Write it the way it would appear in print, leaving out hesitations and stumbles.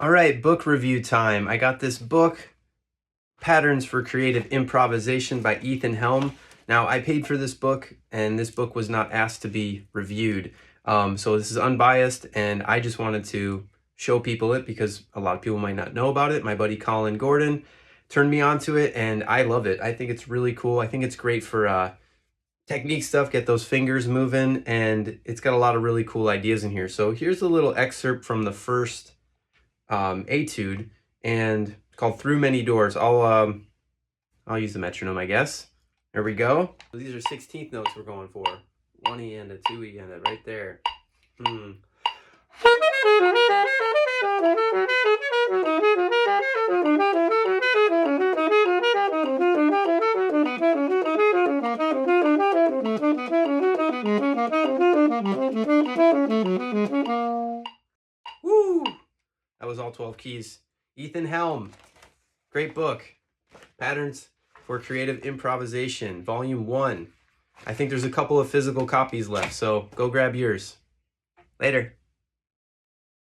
All right, book review time. I got this book, Patterns for Creative Improvisation by Ethan Helm. Now, I paid for this book, and this book was not asked to be reviewed. So this is unbiased, and I just wanted to show people it because a lot of people might not know about it. My buddy Colin Gordon turned me onto it, and I love it. I think it's really cool. I think it's great for technique stuff, get those fingers moving, and it's got a lot of really cool ideas in here. So here's a little excerpt from the first etude, and called Through Many Doors. I'll use the metronome, I guess. There we go. So these are 16th notes we're going for. 1E and a 2E and a right there. Woo! That was all 12 keys. Ethan Helm. Great book. Patterns for Creative Improvisation, Volume 1. I think there's a couple of physical copies left, so go grab yours. Later.